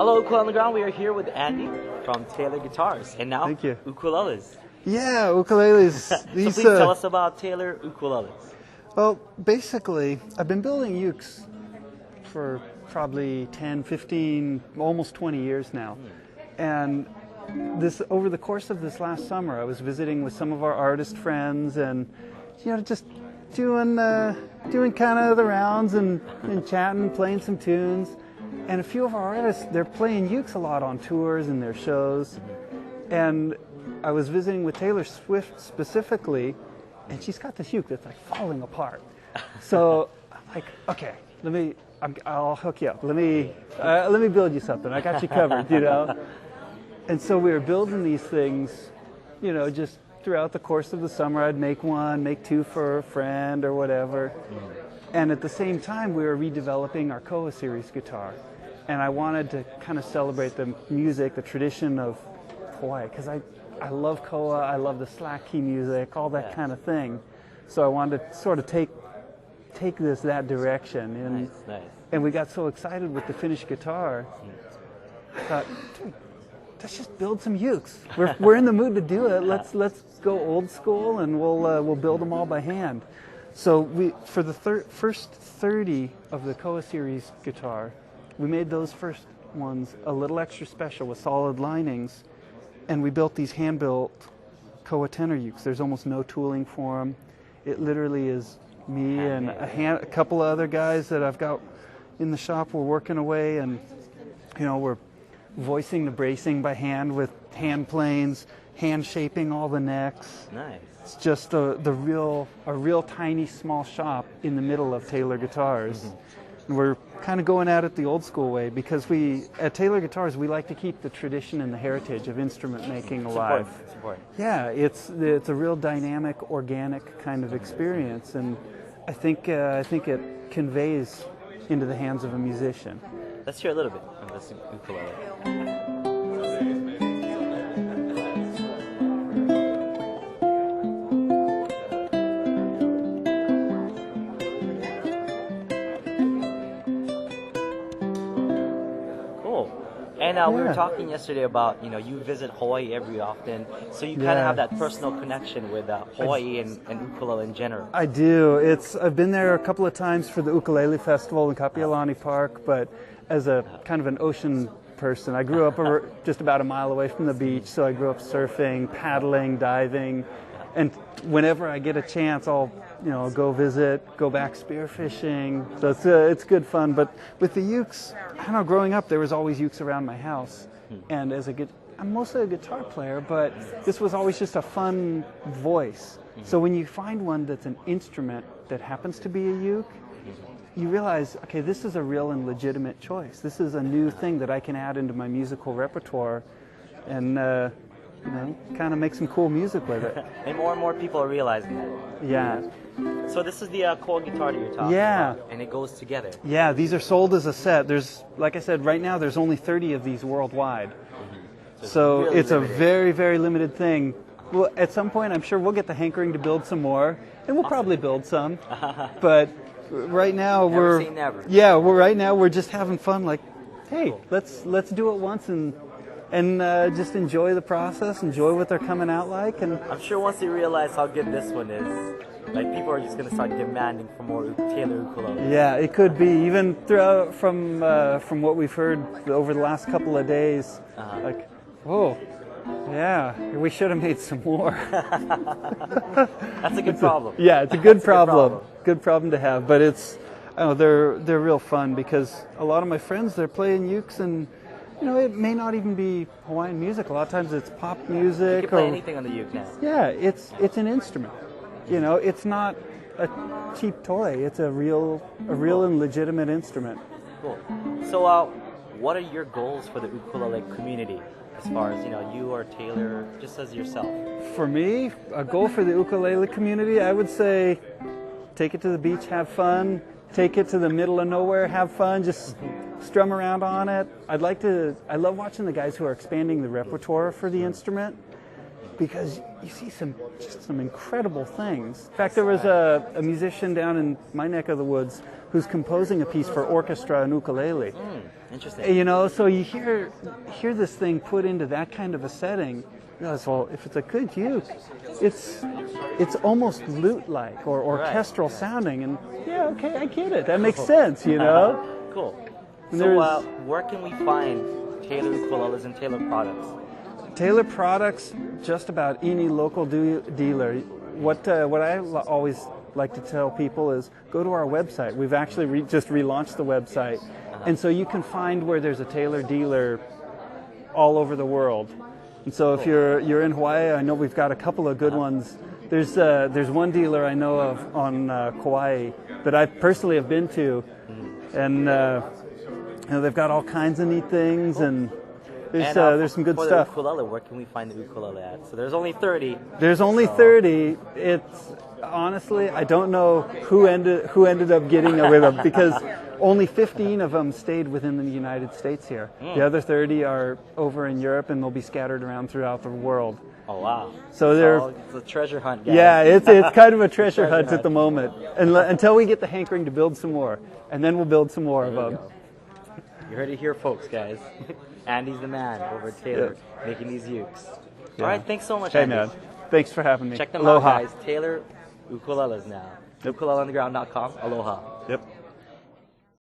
Hello, Ukulele on the Ground. We are here with Andy from Taylor Guitars, and now Thank you. ukuleles. Yeah, ukuleles. So please tell us about Taylor ukuleles. Well, basically, I've been building ukes for probably 10, 15, almost 20 years now. And over the course of this last summer, I was visiting with some of our artist friends and, just doing kind of the rounds and chatting, playing some tunes. And a few of our artists, they're playing ukes a lot on tours and their shows. And I was visiting with Taylor Swift specifically, and she's got this uke that's like falling apart. So I'm like, okay, I'll hook you up. Let me build you something. I got you covered, And so we were building these things, just throughout the course of the summer. I'd make one, make two for a friend or whatever. And at the same time, we were redeveloping our Koa series guitar. And I wanted to kind of celebrate the music, the tradition of Hawaii, because I love Koa, I love the slack key music, all that kind of thing. So I wanted to sort of take this that direction. And, Nice. And we got so excited with the finished guitar, I thought, dude, let's just build some ukes. We're in the mood to do it. Let's go old school, and we'll build them all by hand. So for the first 30 of the Koa series guitar, we made those first ones a little extra special with solid linings, and we built these hand-built Koa tenor ukes. There's almost no tooling for them. It literally is me and a couple of other guys that I've got in the shop. We're working away, and we're voicing the bracing by hand with hand planes, hand shaping all the necks. Nice. It's just a real tiny small shop in the middle of Taylor Guitars. And we're kind of going at it the old school way, because at Taylor Guitars we like to keep the tradition and the heritage of instrument making alive. It's important. Yeah, it's a real dynamic, organic kind of experience, and I think it conveys into the hands of a musician. Let's hear a little bit of this ukulele. And we were talking yesterday about, you visit Hawaii every often, so you kind of have that personal connection with Hawaii and ukulele in general. I do. I've been there a couple of times for the Ukulele Festival in Kapiolani Park, but as a kind of an ocean person, I grew up just about a mile away from the beach, so I grew up surfing, paddling, diving, and whenever I get a chance, I'll go visit, go back spearfishing. So it's good fun. But with the ukes, I don't know, growing up there was always ukes around my house. And I'm mostly a guitar player, but this was always just a fun voice. So when you find one that's an instrument that happens to be a uke, you realize, okay, this is a real and legitimate choice. This is a new thing that I can add into my musical repertoire and kind of make some cool music with it. And more people are realizing that. Yeah. So this is the Koa guitar that you're talking about, and it goes together. Yeah, these are sold as a set. Like I said, right now there's only 30 of these worldwide. So really it's limited. A very, very limited thing. Well, at some point I'm sure we'll get the hankering to build some more, and we'll probably build some. But right now we're just having fun. Like, hey, let's do it once and just enjoy the process, enjoy what they're coming out like. And I'm sure once they realize how good this one is, like, people are just going to start demanding for more Taylor ukuleles. Yeah, it could be. Even throughout from what we've heard over the last couple of days, like, oh, yeah, we should have made some more. That's a good problem. It's a good problem. Good problem to have. But they're real fun, because a lot of my friends, they're playing ukes, and it may not even be Hawaiian music. A lot of times it's pop music. You can play anything on the uke now. Yeah, it's an instrument. It's not a cheap toy. It's a real and legitimate instrument. Cool. So, what are your goals for the ukulele community, as far as you or Taylor, just as yourself? For me, a goal for the ukulele community, I would say, take it to the beach, have fun. Take it to the middle of nowhere, have fun. Just strum around on it. I love watching the guys who are expanding the repertoire for the instrument, because you see some incredible things. In fact, there was a musician down in my neck of the woods who's composing a piece for orchestra and ukulele. Interesting. You know, so you hear this thing put into that kind of a setting. You realize, well, if it's a good uke, it's almost lute-like or orchestral sounding, and yeah, okay, I get it. That makes sense, you know. Cool. So, where can we find Taylor ukuleles and Taylor products? Taylor products, just about any local dealer. What I always like to tell people is go to our website. We've actually just relaunched the website, and so you can find where there's a Taylor dealer all over the world. And so if you're in Hawaii, I know we've got a couple of good ones. There's one dealer I know of on Kauai that I personally have been to, and you know, they've got all kinds of neat things, and there's some good stuff. For the ukulele, where can we find the ukulele at? So there's only 30. There's only 30. It's honestly, I don't know who ended up getting it with them, because only 15 of them stayed within the United States here. The other 30 are over in Europe, and they'll be scattered around throughout the world. Oh wow! So it's a treasure hunt, guys. Yeah, it's kind of a treasure hunt at the moment, until we get the hankering to build some more, and then we'll build some more of them. You heard it here, folks, guys. Andy's the man over at Taylor, making these ukes. All right, thanks so much, Andy. Hey, man. Thanks for having me. Check them Aloha. out, guys. Taylor ukuleles now. Ukuleleontheground.com. Aloha. Yep.